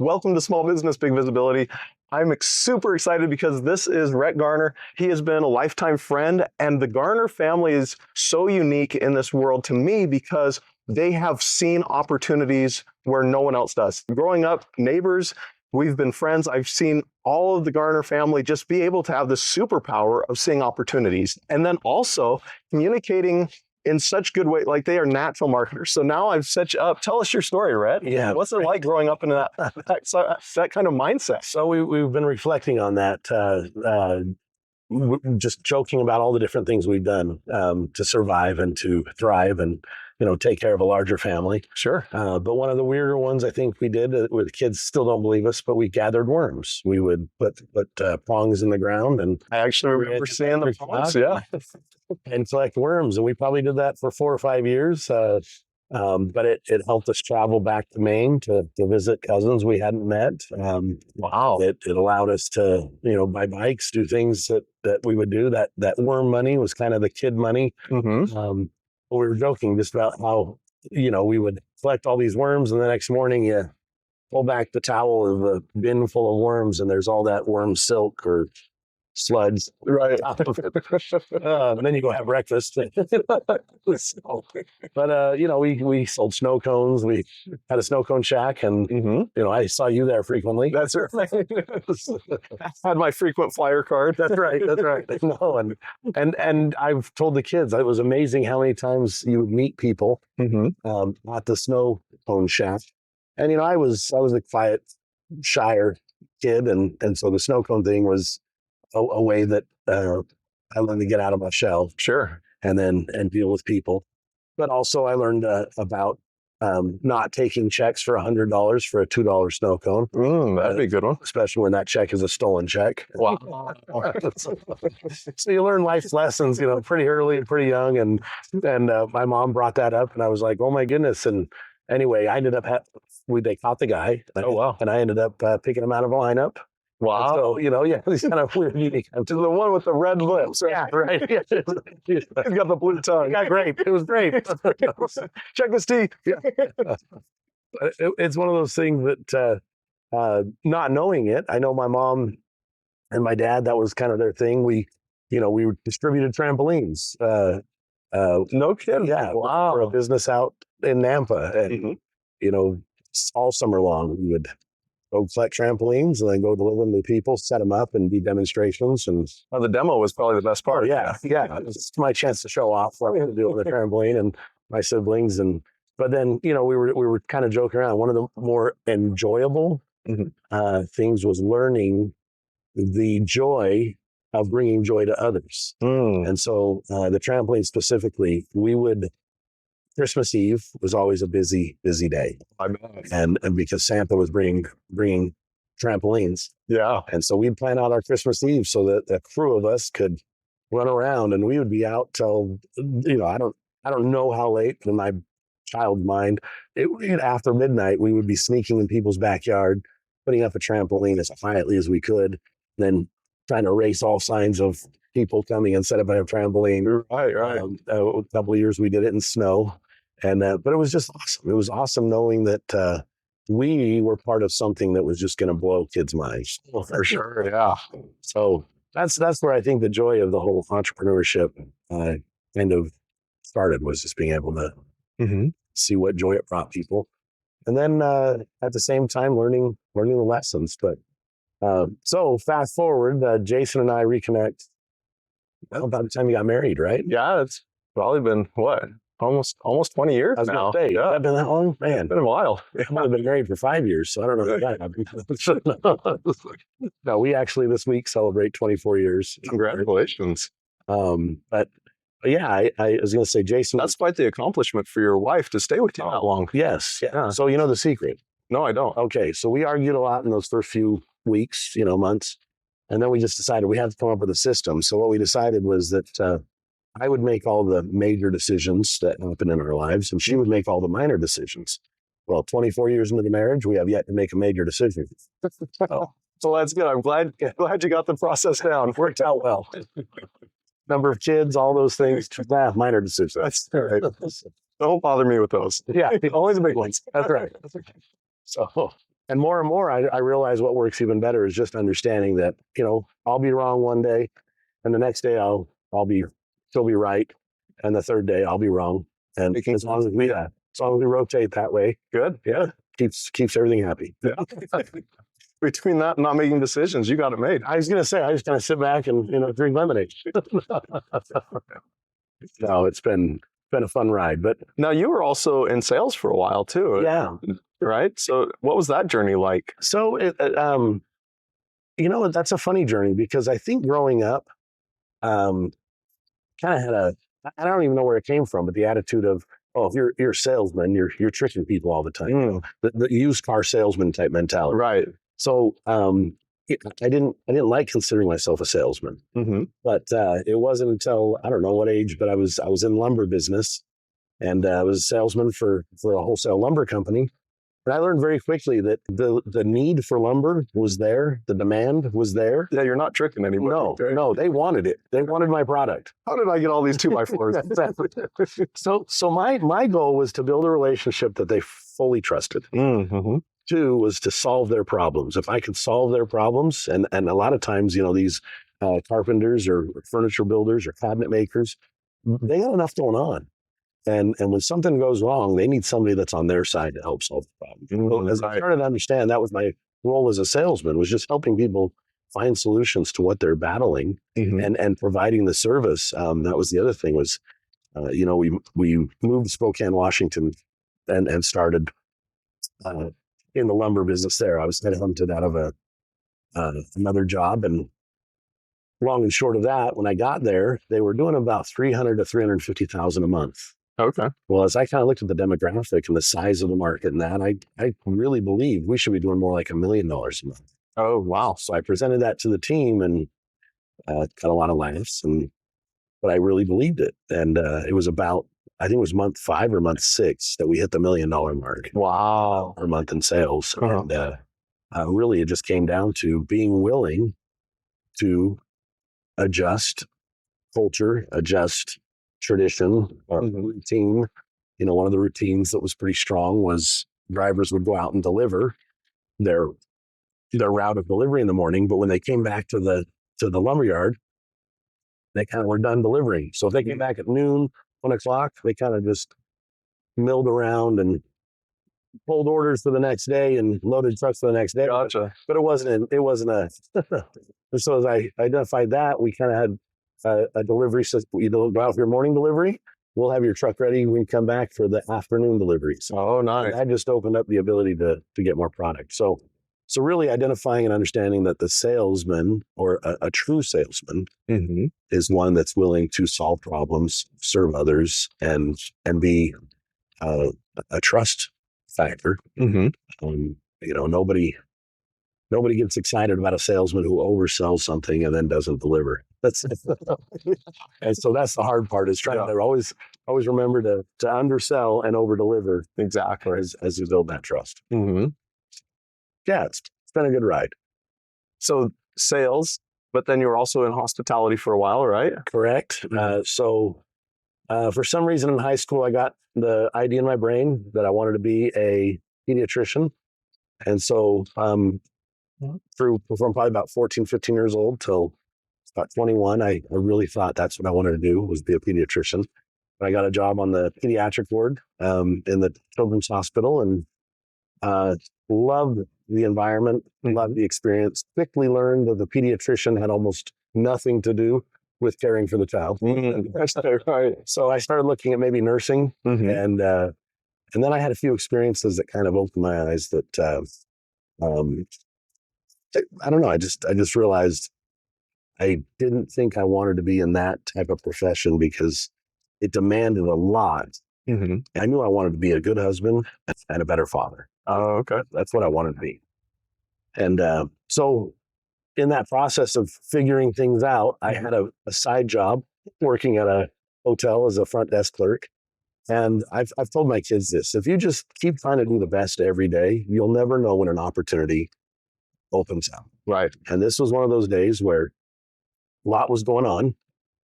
Welcome to Small Business Big Visibility. I'm super excited because this is Rhett Garner. He has been a lifetime friend, and the Garner family is so unique in this world to me because they have seen opportunities where no one else does. Growing up, neighbors, we've been friends. I've seen all of the Garner family just be able to have this superpower of seeing opportunities and then also communicating in such good way, like they are natural marketers. So now I've set you up. Tell us your story, Rhett. Yeah. What's it like growing up in that kind of mindset? So we've been reflecting on that, just joking about all the different things we've done to survive and to thrive and, take care of a larger family. Sure. But one of the weirder ones I think we did, where the kids still don't believe us, but we gathered worms. We would put prongs in the ground, and I actually remember seeing the prongs, yeah. and collect worms. And we probably did that for 4 or 5 years. But it helped us travel back to Maine to visit cousins we hadn't met. Wow. It allowed us to, buy bikes, do things that we would do. That worm money was kind of the kid money. Mm-hmm. We were joking just about how, we would collect all these worms, and the next morning you pull back the towel of a bin full of worms, and there's all that worm silk or sludge Right. and then you go have breakfast. But we sold snow cones. We had a snow cone shack, and I saw you there frequently. That's right. Had my frequent flyer card. That's right. No, and I've told the kids it was amazing how many times you would meet people at the snow cone shack. And I was a quiet, shyer kid, and so the snow cone thing was a way that I learned to get out of my shell. Sure. And deal with people. But also I learned about not taking checks for $100 for a $2 snow cone. That'd be a good one. Especially when that check is a stolen check. Wow. So you learn life's lessons, pretty early and pretty young. And my mom brought that up, and I was like, oh my goodness. And anyway, I ended up, they caught the guy. Oh, wow. And I ended up picking him out of a lineup. Wow. So, he's kind of weird, unique. To the one with the red lips. Yeah, right. He's got the blue tongue. Yeah, great. It was great. Check his teeth. Yeah. It's one of those things that, not knowing it, I know my mom and my dad, that was kind of their thing. We distributed trampolines. No kidding. Yeah. Wow. For a business out in Nampa. And, all summer long, we would go collect trampolines and then go deliver them to people, set them up, and do demonstrations. And the demo was probably the best part. Yeah. It was my chance to show off what I had to do with the trampoline and my siblings. But then, we were kind of joking around. One of the more enjoyable things was learning the joy of bringing joy to others. And so the trampoline specifically, Christmas Eve was always a busy day. And because Santa was bringing trampolines. Yeah. And so we'd plan out our Christmas Eve so that a crew of us could run around, and we would be out till, I don't know how late in my child mind. After midnight, we would be sneaking in people's backyard, putting up a trampoline as quietly as we could, then trying to erase all signs of people coming and set up a trampoline. Right. A couple of years we did it in snow. And but it was just awesome. It was awesome knowing that we were part of something that was just going to blow kids' minds. Well, for sure, yeah. So that's where I think the joy of the whole entrepreneurship kind of started, was just being able to see what joy it brought people, and then at the same time learning the lessons. But so fast forward, Jason and I reconnect about the time you got married, right? Yeah, it's probably been what? Almost 20 years I was now. Say, yeah. Been that long? Man. It's been a while. I've only been married for 5 years, so I don't know that. No, we actually this week celebrate 24 years. Congratulations. But yeah, I was going to say, Jason. That's quite the accomplishment for your wife to stay with you that long. Yes. Yeah. So you know the secret? No, I don't. Okay. So we argued a lot in those first few weeks, months. And then we just decided we had to come up with a system. So what we decided was that I would make all the major decisions that happen in our lives, and she would make all the minor decisions. Well, 24 years into the marriage, we have yet to make a major decision. So that's good. I'm glad you got the process down. Worked out well. Number of kids, all those things, minor decisions. That's all right. Don't bother me with those. Yeah, only the big ones. That's right. So and more, I realize what works even better is just understanding that, I'll be wrong one day, and the next day I'll be still be right, and the third day I'll be wrong. And as long as we rotate that way, Good. yeah, keeps everything happy. Yeah. Between that and not making decisions, you got it made. I was gonna say, I just kind of sit back and drink lemonade. No, it's been a fun ride. But now you were also in sales for a while too. Yeah. Right. So what was that journey like? So that's a funny journey, because I think growing up, kind of had I don't even know where it came from, but the attitude of, oh, if you're a salesman, you're tricking people all the time. The used car salesman type mentality. Right. So I didn't like considering myself a salesman. But it wasn't until I don't know what age, but I was in lumber business, and I was a salesman for a wholesale lumber company. And I learned very quickly that the need for lumber was there, the demand was there. Yeah, you're not tricking anybody. No, they wanted it. They wanted my product. How did I get all these 2x4s? So my goal was to build a relationship that they fully trusted. Two was to solve their problems. If I could solve their problems, and a lot of times, these carpenters or furniture builders or cabinet makers, they got enough going on. And when something goes wrong, they need somebody that's on their side to help solve the problem. So as I started to understand, that was my role as a salesman, was just helping people find solutions to what they're battling, and providing the service. That was the other thing was, we moved to Spokane, Washington, and started in the lumber business there. I was headhunted out of another job, and long and short of that, when I got there, they were doing about $300,000 to $350,000 a month. Okay. Well, as I kind of looked at the demographic and the size of the market and that, I really believe we should be doing more like $1 million a month. Oh, wow. So I presented that to the team, and got a lot of laughs, but I really believed it. And it was about, I think it was month 5 or month 6 that we hit the $1 million mark. Wow. Per month in sales. And really it just came down to being willing to adjust culture, adjust tradition or routine. One of the routines that was pretty strong was drivers would go out and deliver their route of delivery in the morning, but when they came back to the lumberyard, they kind of were done delivering. So if they came back at noon, 1 o'clock, they kind of just milled around and pulled orders for the next day and loaded trucks for the next day. Gotcha. But it wasn't so as I identified that, we kind of had a delivery system. You go out for your morning delivery, we'll have your truck ready when you come back for the afternoon deliveries. Oh, nice. And that just opened up the ability to get more product. So really identifying and understanding that the salesman, or a true salesman, is one that's willing to solve problems, serve others, and be a trust factor. Nobody gets excited about a salesman who oversells something and then doesn't deliver. And so that's the hard part, is trying to always remember to undersell and over deliver. Exactly. As you build that trust. Yeah, it's been a good ride. So sales, but then you were also in hospitality for a while, right? Correct. So for some reason in high school, I got the idea in my brain that I wanted to be a pediatrician. And so from probably about 14, 15 years old till about 21, I really thought that's what I wanted to do, was be a pediatrician. But I got a job on the pediatric ward in the children's hospital, and loved the environment, loved the experience. Quickly learned that the pediatrician had almost nothing to do with caring for the child. Right. So I started looking at maybe nursing, and then I had a few experiences that kind of opened my eyes that I don't know. I just realized I didn't think I wanted to be in that type of profession because it demanded a lot. I knew I wanted to be a good husband and a better father. Oh, okay. That's what I wanted to be. And so in that process of figuring things out, I had a side job working at a hotel as a front desk clerk. And I've told my kids this: if you just keep trying to do the best every day, you'll never know when an opportunity opens up. Right. And this was one of those days where a lot was going on.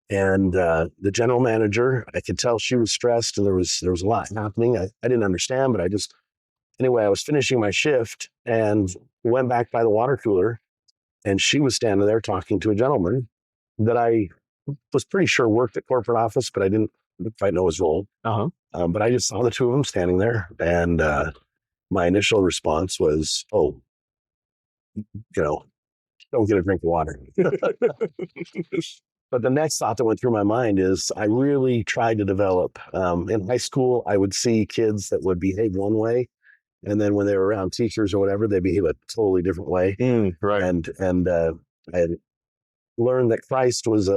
And the general manager, I could tell she was stressed, and there was a lot happening. I didn't understand, but I just anyway, I was finishing my shift and went back by the water cooler, and she was standing there talking to a gentleman that I was pretty sure worked at corporate office, but I didn't quite know his role. Uh-huh. But I just saw the two of them standing there, and my initial response was, "Oh, don't get a drink of water." But the next thought that went through my mind is I really tried to develop. In high school, I would see kids that would behave one way, and then when they were around teachers or whatever, they behave a totally different way. Right. And I had learned that Christ was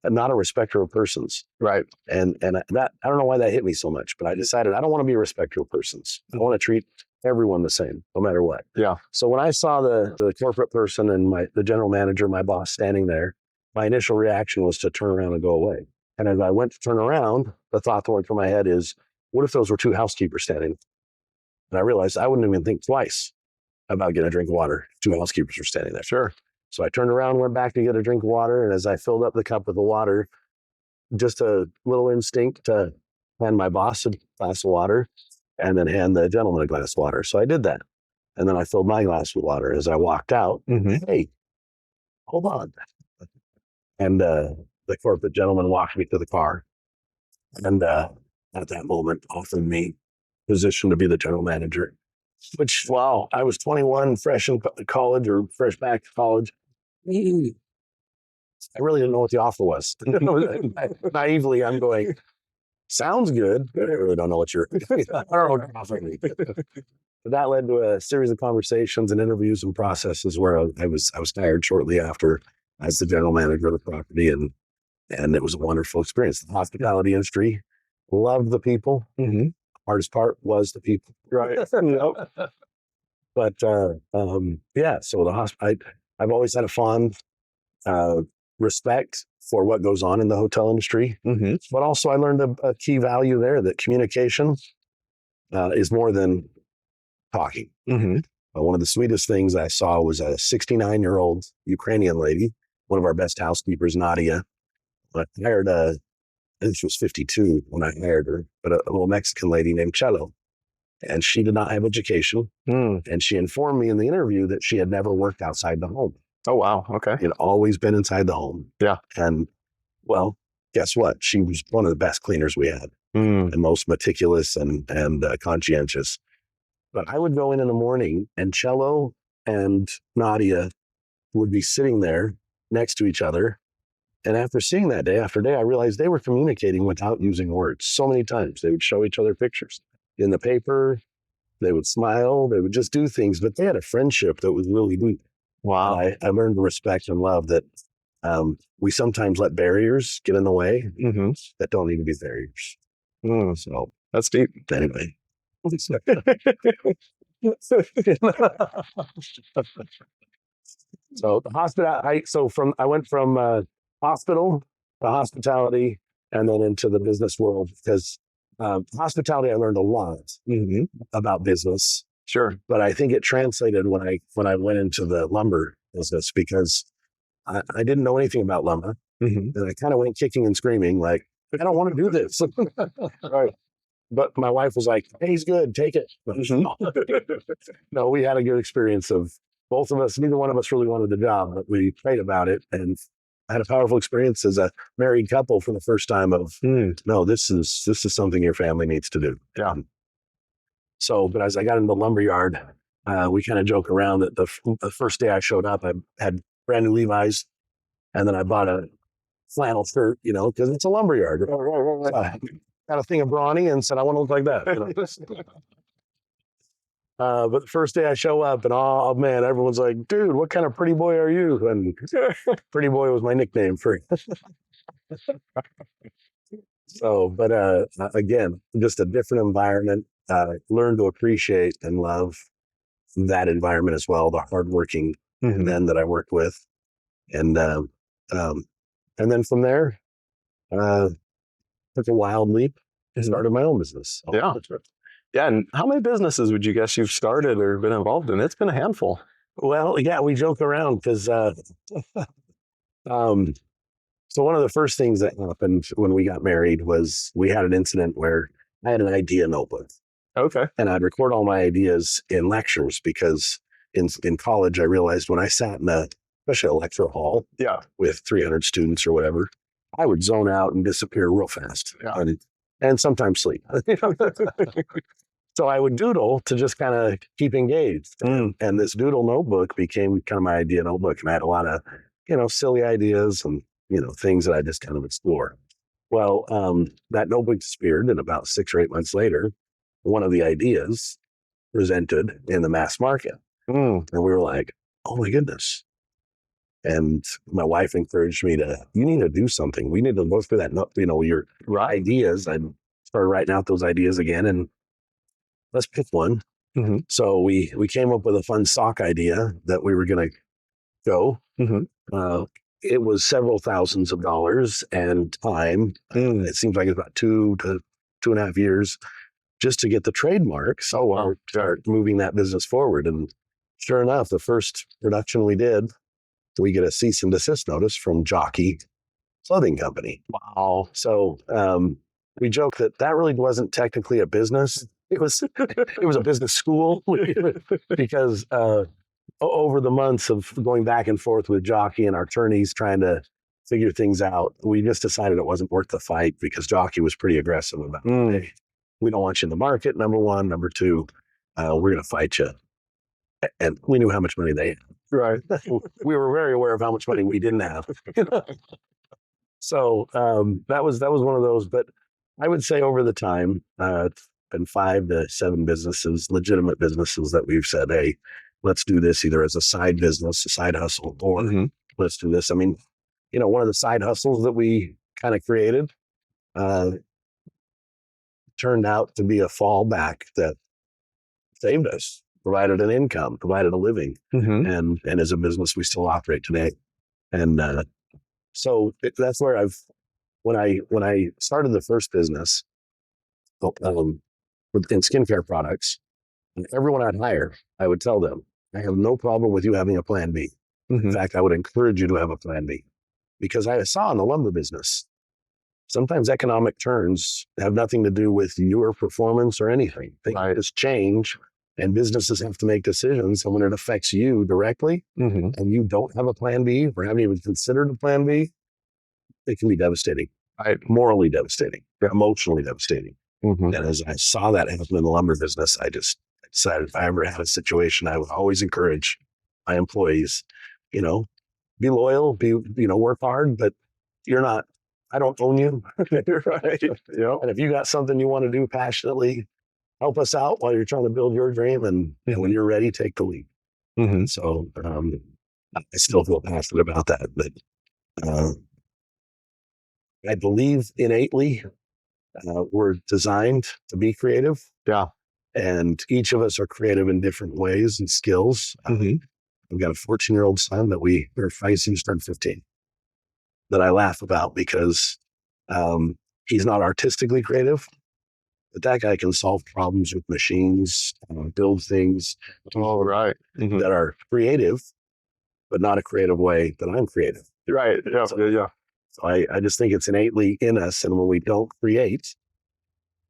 not a respecter of persons. Right. And that, I don't know why that hit me so much, but I decided I don't want to be a respecter of persons. I want to treat everyone the same, no matter what. Yeah. So when I saw the corporate person and the general manager, my boss, standing there, my initial reaction was to turn around and go away. And as I went to turn around, the thought that went through my head is, what if those were two housekeepers standing? And I realized I wouldn't even think twice about getting a drink of water. Two housekeepers were standing there. Sure. So I turned around, went back to get a drink of water. And as I filled up the cup with the water, just a little instinct to hand my boss a glass of water and then hand the gentleman a glass of water. So I did that. And then I filled my glass with water. As I walked out, hey, hold on. And the corporate gentleman walked me to the car. And at that moment, offered me position to be the general manager, which, wow, I was 21, fresh in college or fresh back to college. I really didn't know what the offer was. Naively, I'm going, sounds good, but I really don't know what you're, I don't know what you're offering me. But that led to a series of conversations and interviews and processes where I was hired shortly after as the general manager of the property. And it was a wonderful experience. The hospitality industry, loved the people. Hardest part was the people. Right. Yep. But yeah, so I've always had a fond respect for what goes on in the hotel industry. But also I learned a key value there, that communication is more than talking. One of the sweetest things I saw was a 69-year-old Ukrainian lady, one of our best housekeepers, Nadia. I hired I think she was 52 when I hired her, but a little Mexican lady named Cello. And she did not have education. And she informed me in the interview that she had never worked outside the home. Oh, wow. Okay. It had always been inside the home. Yeah. And, well, guess what? She was one of the best cleaners we had, and most meticulous and conscientious. But I would go in the morning, and Cello and Nadia would be sitting there next to each other. And after seeing that day after day, I realized they were communicating without using words. So many times they would show each other pictures in the paper. They would smile. They would just do things, but they had a friendship that was really deep. Wow. I learned the respect and love that we sometimes let barriers get in the way that don't need to be barriers. So that's deep. Anyway. So the hospital. I went from hospital to hospitality, and then into the business world, because hospitality I learned a lot about business. Sure. But I think it translated when I went into the lumber business, because I didn't know anything about lumber, and I kind of went kicking and screaming like, I don't want to do this. Right. But my wife was like, hey, he's good, take it. No, we had a good experience of both of us. Neither one of us really wanted the job, but we prayed about it, and I had a powerful experience as a married couple for the first time of, no, this is something your family needs to do. Yeah. So, but as I got into the lumber yard, we kind of joke around that the first day I showed up, I had brand new Levi's, and then I bought a flannel shirt, because it's a lumber yard. So I got a thing of brawny and said, I want to look like that. But the first day I show up, and oh man, everyone's like, dude, what kind of pretty boy are you? And pretty boy was my nickname for it. So, but again, just a different environment. Learn to appreciate and love that environment as well, the hardworking men that I worked with. And then from there, took a wild leap and started my own business. Yeah. Yeah. And how many businesses would you guess you've started or been involved in? It's been a handful. Well, yeah, we joke around because so one of the first things that happened when we got married was we had an incident where I had an idea notebook. Okay. And I'd record all my ideas in lectures because in college, I realized when I sat in especially a lecture hall Yeah. with 300 students or whatever, I would zone out and disappear real fast, Yeah. and sometimes sleep. So I would doodle to just kind of keep engaged. And this doodle notebook became kind of my idea notebook. And I had a lot of, silly ideas and, things that I just kind of explore. Well, that notebook disappeared. And about 6 or 8 months later, one of the ideas presented in the mass market. And we were like, oh my goodness. And my wife encouraged me you need to do something. We need to look for that, your ideas. I started writing out those ideas again and let's pick one. Mm-hmm. So we came up with a fun sock idea that we were going to go. Mm-hmm. It was several thousands of dollars and time. It seems like it's about 2 to 2.5 years just to get the trademarks. Oh, wow. Start moving that business forward. And sure enough, the first production we did, we get a cease and desist notice from Jockey Clothing Company. Wow. So we joke that really wasn't technically a business. It was a business school because over the months of going back and forth with Jockey and our attorneys trying to figure things out, we just decided it wasn't worth the fight because Jockey was pretty aggressive about it. Hey, we don't want you in the market, number one. Number two, we're going to fight you. And we knew how much money they had. Right. We were very aware of how much money we didn't have. So that was one of those. But I would say over the time, it's been 5 to 7 businesses, legitimate businesses that we've said, hey, let's do this either as a side business, a side hustle, or let's do this. I mean, one of the side hustles that we kind of created turned out to be a fallback that saved us, provided an income, provided a living, and as a business we still operate today. And so that's where when I started the first business in skincare products, and everyone I'd hire, I would tell them, I have no problem with you having a plan B. In fact, I would encourage you to have a plan B because I saw in the lumber business, sometimes economic turns have nothing to do with your performance or anything. Things just change and businesses have to make decisions. And when it affects you directly and you don't have a plan B or haven't even considered a plan B, it can be devastating, morally devastating, emotionally devastating. And as I saw that happen in the lumber business, I decided if I ever had a situation, I would always encourage my employees, be loyal, work hard, but I don't own you. Right. And if you got something you want to do passionately, help us out while you're trying to build your dream. And when you're ready, take the lead. So I still feel passionate about that. But I believe innately we're designed to be creative. Yeah. And each of us are creative in different ways and skills. I've got a 14-year-old son that we're fighting to turn 15 that I laugh about because he's not artistically creative, but that guy can solve problems with machines, build things that are creative, but not a creative way that I'm creative. Right. Yeah. So I just think it's innately in us. And when we don't create,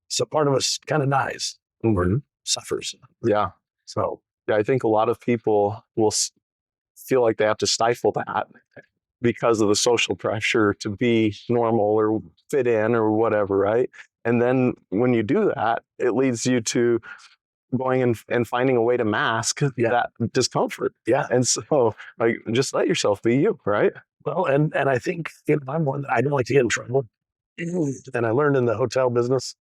so part of us kind of dies or suffers. Yeah. So I think a lot of people will feel like they have to stifle that because of the social pressure to be normal or fit in or whatever, right? And then when you do that, it leads you to going and finding a way to mask that discomfort. Yeah. And so just let yourself be you, right? Well, and I think I'm one that I don't like to get in trouble. And I learned in the hotel business,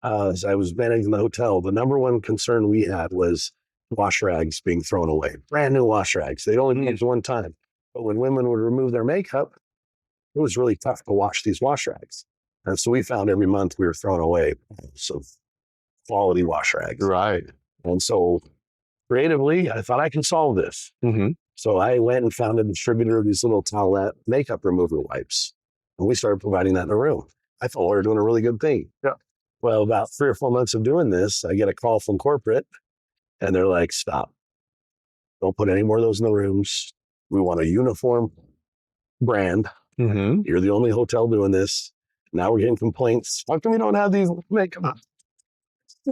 as I was managing the hotel, the number one concern we had was wash rags being thrown away. Brand new wash rags. They'd only been used one time. But when women would remove their makeup, it was really tough to wash these wash rags. And so we found every month we were throwing away some quality wash rags. Right. And so creatively, I thought I can solve this. So I went and found a distributor of these little towelette makeup remover wipes. And we started providing that in the room. I thought we were doing a really good thing. Yeah. Well, about 3 or 4 months of doing this, I get a call from corporate and they're like, stop. Don't put any more of those in the rooms. We want a uniform brand. You're the only hotel doing this. Now we're getting complaints. How come you don't have these makeup?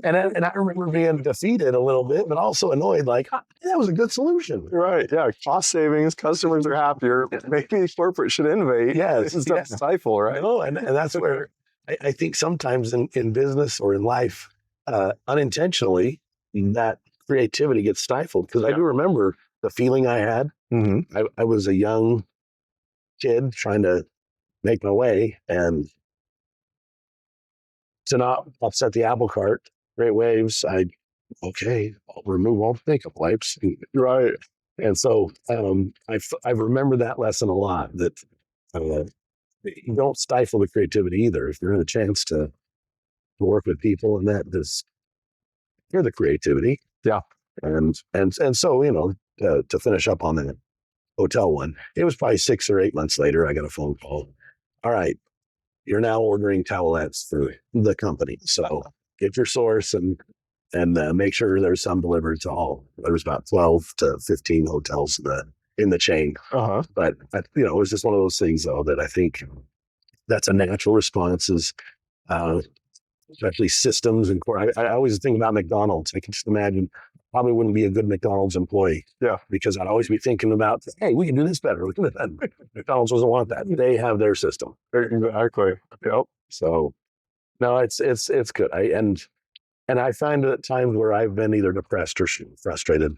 And I remember being defeated a little bit, but also annoyed, like, that was a good solution. Right. Yeah. Cost savings, customers are happier. Maybe corporate should innovate instead of stifle, right? No, and that's where I think sometimes in business or in life, unintentionally, that creativity gets stifled. Because I do remember the feeling I had. Mm-hmm. I was a young kid trying to make my way, and to not upset the apple cart, great waves, I'll remove all the makeup wipes. Right. And so I remember that lesson a lot, that you don't stifle the creativity either. If you're in a chance to work with people, and that is, you're the creativity. Yeah. And so, to finish up on that hotel one, it was probably 6 or 8 months later, I got a phone call. All right, you're now ordering towelettes for the company. So get your source and make sure there's some delivered to all. There was about 12 to 15 hotels in the chain. Uh-huh. But, it was just one of those things, though, that I think that's a natural response, is especially systems. And I always think about McDonald's. I can just imagine probably wouldn't be a good McDonald's employee. Yeah. Because I'd always be thinking about, hey, we can do this better. We can do that. McDonald's doesn't want that. They have their system. Exactly. Yep. So no, it's good. And I find at times where I've been either depressed or frustrated,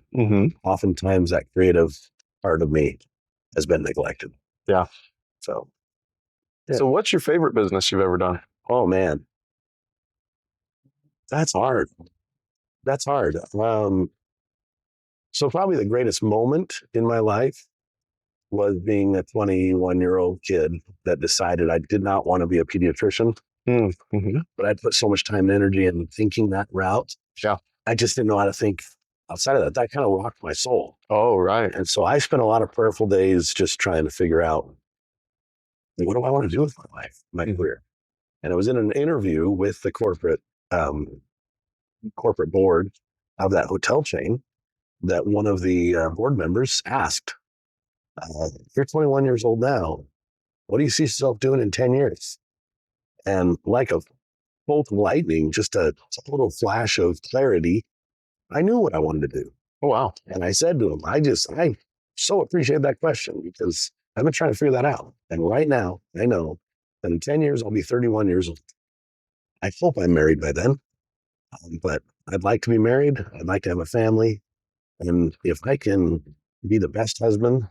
oftentimes that creative part of me has been neglected. Yeah. So what's your favorite business you've ever done? Oh man, that's hard. So probably the greatest moment in my life was being a 21-year-old kid that decided I did not want to be a pediatrician. Mm-hmm. But I put so much time and energy in thinking that route. Yeah. I just didn't know how to think outside of that. That kind of rocked my soul. Oh, right. And so I spent a lot of prayerful days just trying to figure out, what do I want to do with my life, my career? And I was in an interview with the corporate board of that hotel chain, that one of the board members asked, you're 21 years old now. What do you see yourself doing in 10 years? And like a bolt of lightning, just a total flash of clarity, I knew what I wanted to do. Oh, wow. And I said to him, I so appreciate that question, because I've been trying to figure that out. And right now, I know that in 10 years, I'll be 31 years old. I hope I'm married by then. But I'd like to be married. I'd like to have a family. And if I can be the best husband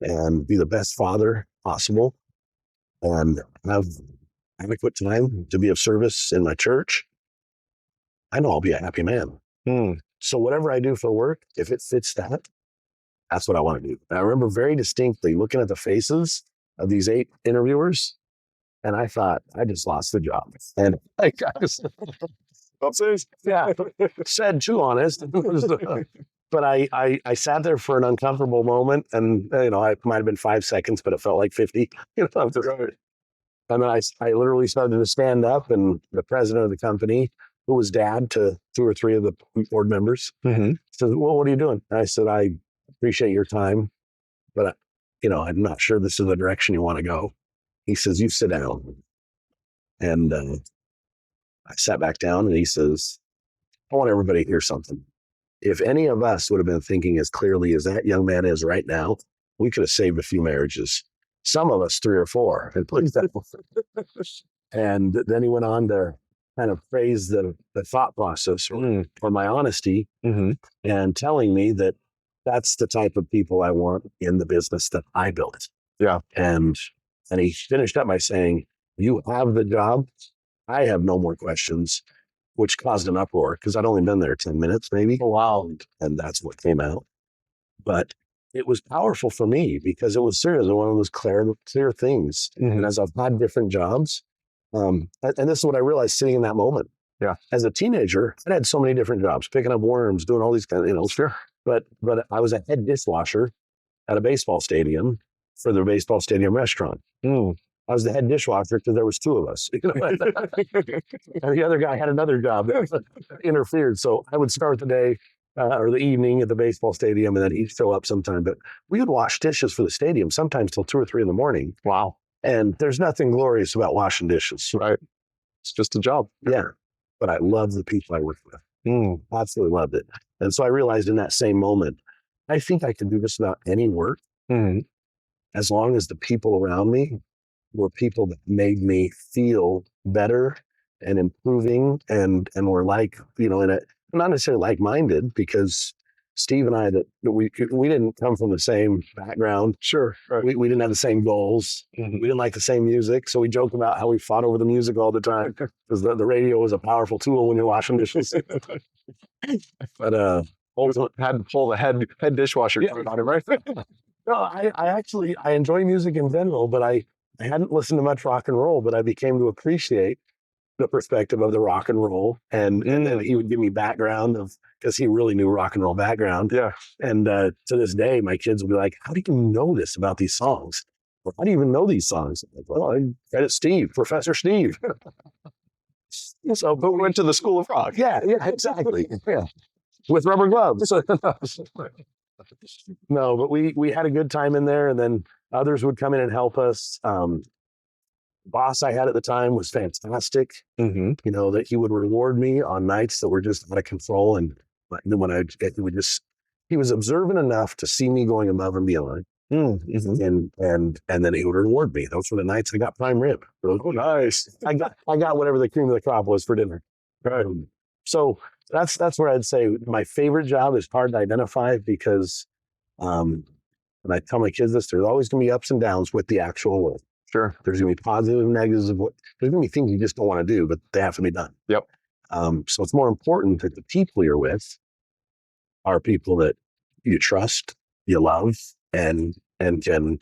and be the best father possible, and have adequate time to be of service in my church, I know I'll be a happy man. So whatever I do for work, if it fits that, that's what I want to do. And I remember very distinctly looking at the faces of these 8 interviewers, and I thought, I just lost the job. And I just, yeah, said too honest. But I sat there for an uncomfortable moment, and it might have been 5 seconds, but it felt like 50. And then I literally started to stand up, and the president of the company, who was dad to 2 or 3 of the board members, said, well, what are you doing? And I said, I appreciate your time, but I'm not sure this is the direction you want to go. He says, you sit down. And I sat back down, and he says, I want everybody to hear something. If any of us would have been thinking as clearly as that young man is right now, we could have saved a few marriages. Some of us 3 or 4. And then he went on to kind of praise the thought process or my honesty, and telling me that that's the type of people I want in the business that I built. Yeah. And he finished up by saying, you have the job. I have no more questions, which caused an uproar because I'd only been there 10 minutes, maybe. Oh, wow. And that's what came out. But it was powerful for me because it was seriously one of those clear things. And as I've had different jobs, and this is what I realized sitting in that moment. Yeah. As a teenager, I had so many different jobs, picking up worms, doing all these kind of, Sure. But I was a head dishwasher at a baseball stadium for the baseball stadium restaurant. I was the head dishwasher because there was 2 of us. And the other guy had another job that interfered. So I would start the day or the evening at the baseball stadium, and then he'd show up sometime. But we would wash dishes for the stadium sometimes till 2 or 3 in the morning. Wow. And there's nothing glorious about washing dishes. Right. It's just a job. Yeah. but I love the people I work with. Absolutely loved it. And so I realized in that same moment, I think I can do just about any work as long as the people around me were people that made me feel better and improving and were like, in a, not necessarily like-minded, because Steve and I, that we didn't come from the same background. Sure. Right. We didn't have the same goals. We didn't like the same music. So we joke about how we fought over the music all the time, because the radio was a powerful tool when you're washing dishes. But ultimately had to pull the head dishwasher on him, right? No, I enjoy music in general, but I hadn't listened to much rock and roll, but I became to appreciate the perspective of the rock and roll. And then he would give me background because he really knew rock and roll background. Yeah. And to this day, my kids will be like, how do you know this about these songs? Or how do you even know these songs? I'm like, well, I credit Steve, Professor Steve. But we went to the School of Rock. Yeah, exactly. Yeah. With rubber gloves. No, but we had a good time in there, and then others would come in and help us. Boss I had at the time was fantastic. That he would reward me on nights that were just out of control, and then when he was observant enough to see me going above and beyond, and then he would reward me. Those were the nights I got prime rib. Oh, nice! I got whatever the cream of the crop was for dinner. Right. So that's where I'd say my favorite job is hard to identify, because when I tell my kids this, there's always going to be ups and downs with the actual work. Sure. There's going to be positive and negatives. There's going to be things you just don't want to do, but they have to be done. Yep. So it's more important that the people you're with are people that you trust, you love, and can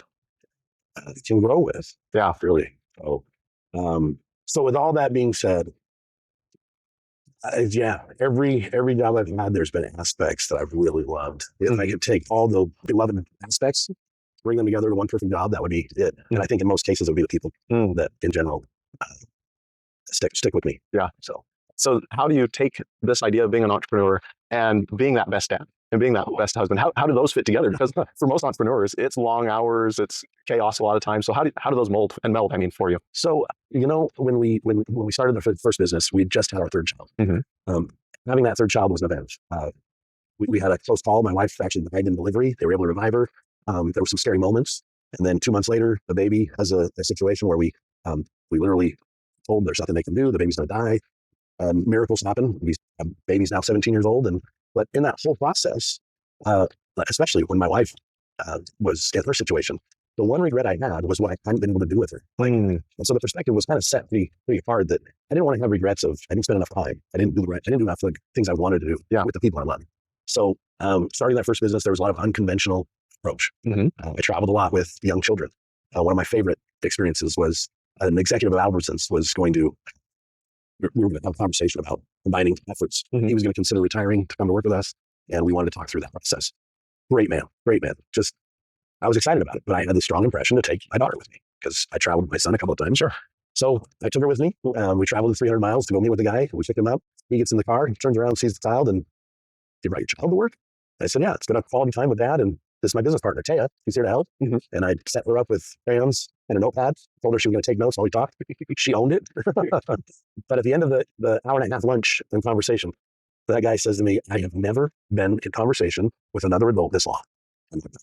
grow with. Yeah. Really. So with all that being said, every job I've had, there's been aspects that I've really loved. If I could take all the beloved aspects, bring them together to one perfect job, that would be it. And I think in most cases, it would be the people that, in general, stick with me. Yeah. So how do you take this idea of being an entrepreneur and being that best dad and being that best husband? How do those fit together? Because for most entrepreneurs, it's long hours, it's chaos a lot of times. So how do those meld for you? So, when we started the first business, we just had our third child. Having that third child was an event. We had a close call. My wife actually died in delivery. They were able to revive her. There were some scary moments. And then 2 months later, the baby has a situation where we literally told there's nothing they can do. The baby's going to die. Miracles happen. The baby's now 17 years old. But in that whole process, especially when my wife was in her situation, the one regret I had was what I hadn't been able to do with her. And so the perspective was kind of set pretty hard, that I didn't want to have regrets of I didn't spend enough time. I didn't do enough of the things I wanted to do with the people I loved. So starting that first business, there was a lot of unconventional approach. I traveled a lot with young children. One of my favorite experiences was an executive of Albertsons was going to, we were going to have a conversation about combining efforts. He was going to consider retiring to come to work with us, and we wanted to talk through that process. Great man. Just, I was excited about it, but I had the strong impression to take my daughter with me because I traveled with my son a couple of times. Sure. So I took her with me. We traveled 300 miles to go meet with the guy. We picked him up. He gets in the car, he turns around, sees the child, and you brought your child to work? I said, yeah, it's been a quality time with Dad, and this is my business partner, Taya. She's here to help. And I set her up with crayons and a notepad. Told her she was going to take notes while we talked. She owned it. But at the end of the hour and a half lunch and conversation, that guy says to me, I have never been in conversation with another adult this long. I'm like,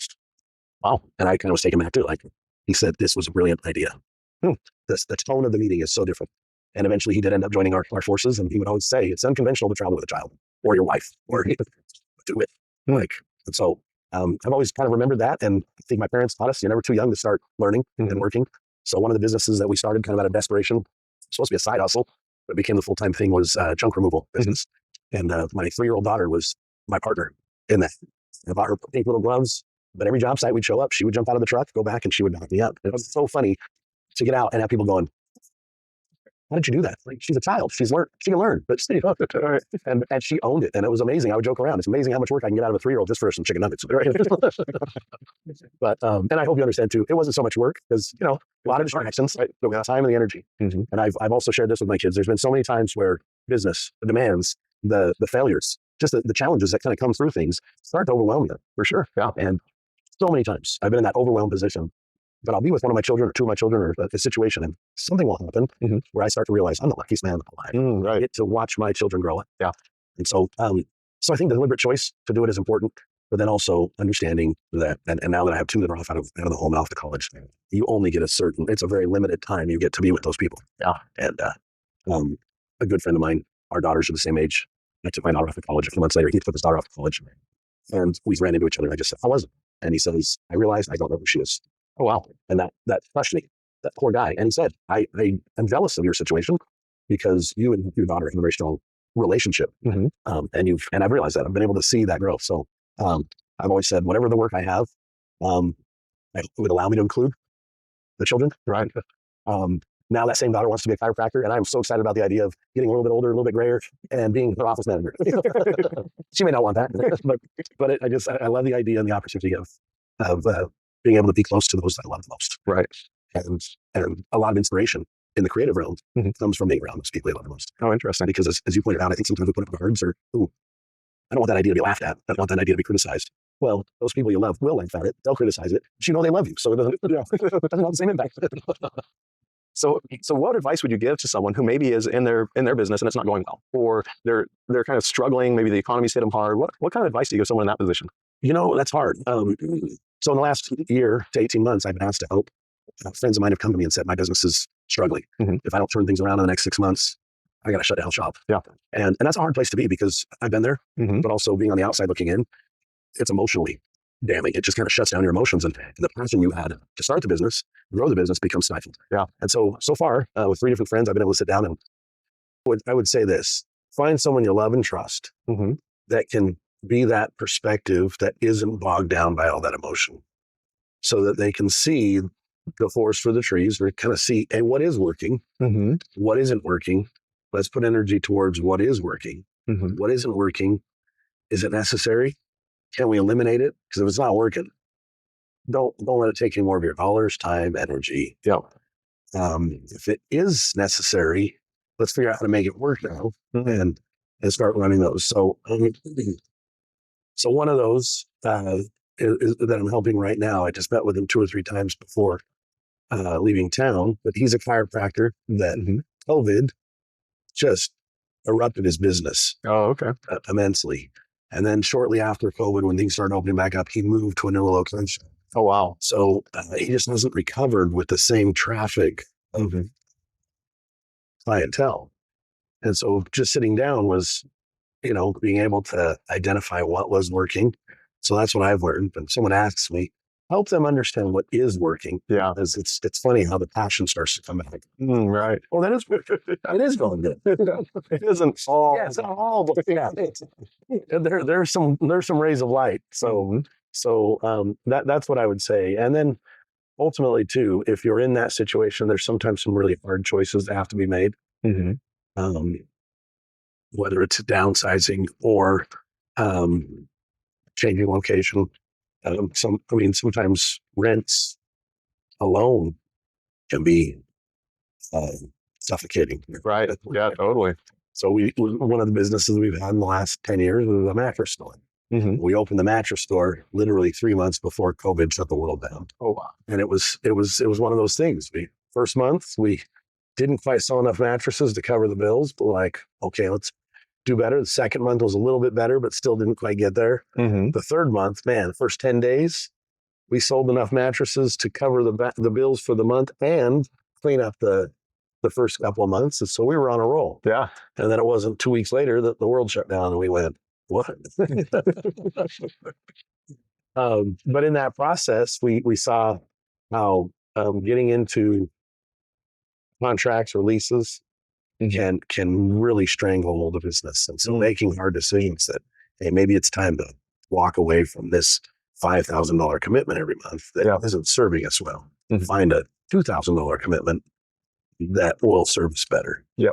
wow. And I kind of was taken back to it. He said, this was a brilliant idea. The tone of the meeting is so different. And eventually he did end up joining our forces. And he would always say, it's unconventional to travel with a child or your wife or do it. And so I've always kind of remembered that. And I think my parents taught us, you're never too young to start learning and working. So one of the businesses that we started kind of out of desperation, supposed to be a side hustle, but became the full-time thing, was junk removal business. And my 3-year-old daughter was my partner in that. I bought her pink little gloves, but every job site we'd show up, she would jump out of the truck, go back, and she would knock me up. It was so funny to get out and have people going, how did you do that? She's a child. She can learn, but and she owned it. And it was amazing. I would joke around. It's amazing how much work I can get out of a 3-year-old just for some chicken nuggets. But, and I hope you understand too, it wasn't so much work because, a lot of distractions, right? The time and the energy. And I've also shared this with my kids. There's been so many times where business, the demands, the failures, just the challenges that kind of come through things start to overwhelm you, for sure. Yeah. And so many times I've been in that overwhelmed position. but I'll be with one of my children or two of my children or a situation, and something will happen where I start to realize I'm the luckiest man alive. Right. I get to watch my children grow up. Yeah. And so, so I think the deliberate choice to do it is important, but then also understanding that, and now that I have two that are off out of the home, off to college, you only get it's a very limited time you get to be with those people. Yeah. And a good friend of mine, our daughters are the same age. I took my daughter off to college. A few months later, he took his daughter off to college, and we ran into each other. And I just said, "How was it?" And he says, "I realized I don't know who she is." Oh, wow. And that crushed me. That poor guy. And he said, I am jealous of your situation because you and your daughter have a very strong relationship. And I've realized that. I've been able to see that growth. So I've always said, whatever the work I have, it would allow me to include the children. Right. Now that same daughter wants to be a chiropractor, and I'm so excited about the idea of getting a little bit older, a little bit grayer, and being her office manager. She may not want that, but I love the idea and the opportunity of being able to be close to those I love the most. Right. And a lot of inspiration in the creative realm comes from being around those people I love the most. Oh, interesting. Because as you pointed out, I think sometimes we put up guards or, I don't want that idea to be laughed at. I don't want that idea to be criticized. Well, those people you love will laugh at it. They'll criticize it. But you know they love you. So it doesn't have the same impact. So what advice would you give to someone who maybe is in their business and it's not going well, or they're kind of struggling? Maybe the economy's hit them hard. What kind of advice do you give someone in that position? That's hard. So in the last year to 18 months, I've been asked to help. Friends of mine have come to me and said, my business is struggling. If I don't turn things around in the next 6 months, I got to shut down shop. Yeah. And that's a hard place to be because I've been there, but also being on the outside looking in, it's emotionally damning. It just kind of shuts down your emotions. And the passion you had to start the business, grow the business becomes stifled. Yeah. And so far, with 3 different friends, I've been able to sit down and I would say this, find someone you love and trust that can be that perspective that isn't bogged down by all that emotion so that they can see the forest for the trees or kind of see, hey, what is working? What isn't working? Let's put energy towards what is working. What isn't working? Is it necessary? Can we eliminate it? Because if it's not working, don't let it take any more of your dollars, time, energy. Yeah. If it is necessary, let's figure out how to make it work now and start running those. So, so one of those is that I'm helping right now. I just met with him 2 or 3 times before leaving town, but he's a chiropractor that COVID just erupted his business. Oh, okay. Immensely. And then shortly after COVID, when things started opening back up, he moved to a new location. Oh, wow. So he just hasn't recovered with the same traffic of clientele. And so just sitting down was, being able to identify what was working. So that's what I've learned. When someone asks me, help them understand what is working. Yeah. Because it's funny how the passion starts to come back. Right. Well, it is going good. It isn't all. Yeah, it's not all, but yeah. There's some rays of light. So that's what I would say. And then ultimately too, if you're in that situation, there's sometimes some really hard choices that have to be made. Whether it's downsizing or changing location. Sometimes rents alone can be suffocating. Right. Yeah, totally. So one of the businesses we've had in the last 10 years was a mattress store. We opened the mattress store literally 3 months before COVID shut the world down. Oh, wow. And it was one of those things. First month, we didn't quite sell enough mattresses to cover the bills, but like, okay, let's do better. The second month was a little bit better, but still didn't quite get there. The third month, man, the first 10 days, we sold enough mattresses to cover the bills for the month and clean up the first couple of months. And so we were on a roll. Yeah. And then it wasn't 2 weeks later that the world shut down and we went, what? But in that process, we saw how getting into contracts or leases can really stranglehold a business. And so making hard decisions that, hey, maybe it's time to walk away from this $5,000 commitment every month that isn't serving us well. Find a $2,000 commitment that will serve us better. Yeah.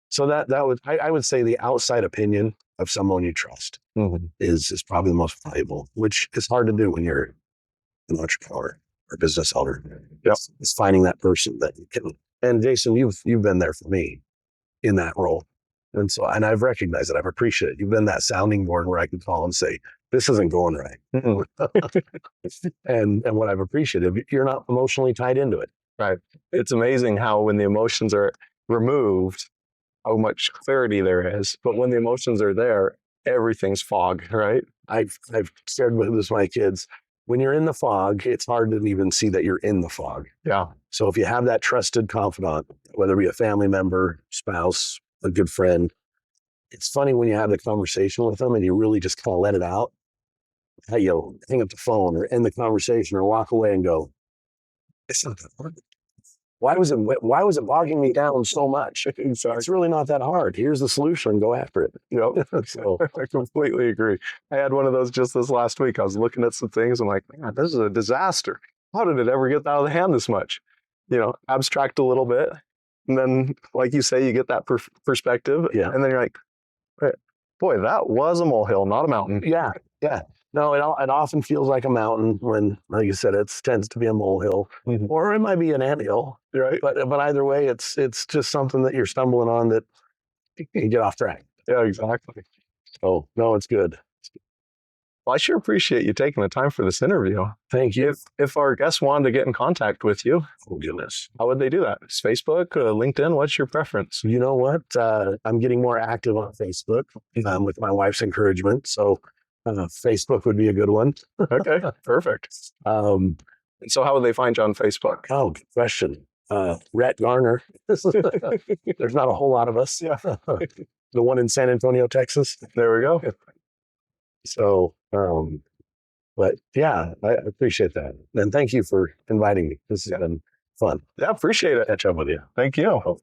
So that would, I would say the outside opinion of someone you trust is probably the most valuable, which is hard to do when you're an entrepreneur or business owner. It's finding that person that you can. And Jason, you've been there for me in that role. And I've recognized it. I've appreciated it. You've been that sounding board where I can call and say, this isn't going right. And what I've appreciated, you're not emotionally tied into it. Right. It's amazing how when the emotions are removed, how much clarity there is. But when the emotions are there, everything's fog, right? I've shared with this with my kids. When you're in the fog, it's hard to even see that you're in the fog. Yeah. So if you have that trusted confidant, whether it be a family member, spouse, a good friend, it's funny when you have the conversation with them and you really just kind of let it out. How you hang up the phone or end the conversation or walk away and go, it's not that hard. Why was it bogging me down so much? It's really not that hard. Here's the solution. Go after it. Yep. So I completely agree. I had one of those just this last week. I was looking at some things. I'm like, man, this is a disaster. How did it ever get out of the hand this much? Abstract a little bit. And then, like you say, you get that perspective. Yeah. And then you're like, boy, that was a molehill, not a mountain. Yeah. No, it often feels like a mountain when, like you said, it tends to be a molehill, or it might be an anthill, right? But either way, it's just something that you're stumbling on that you get off track. Yeah, exactly. So no, it's good. Well, I sure appreciate you taking the time for this interview. Thank you. If our guests wanted to get in contact with you, oh goodness, how would they do that? Is Facebook, LinkedIn? What's your preference? You know what? I'm getting more active on Facebook with my wife's encouragement. So Facebook would be a good one. Okay, perfect. And so how would they find you on Facebook? Oh, good question. Rhett Garner. There's not a whole lot of us. Yeah. The one in San Antonio, Texas. There we go. So, but yeah, I appreciate that. And thank you for inviting me. This has been fun. Yeah, appreciate it. Catch up with you. Thank you.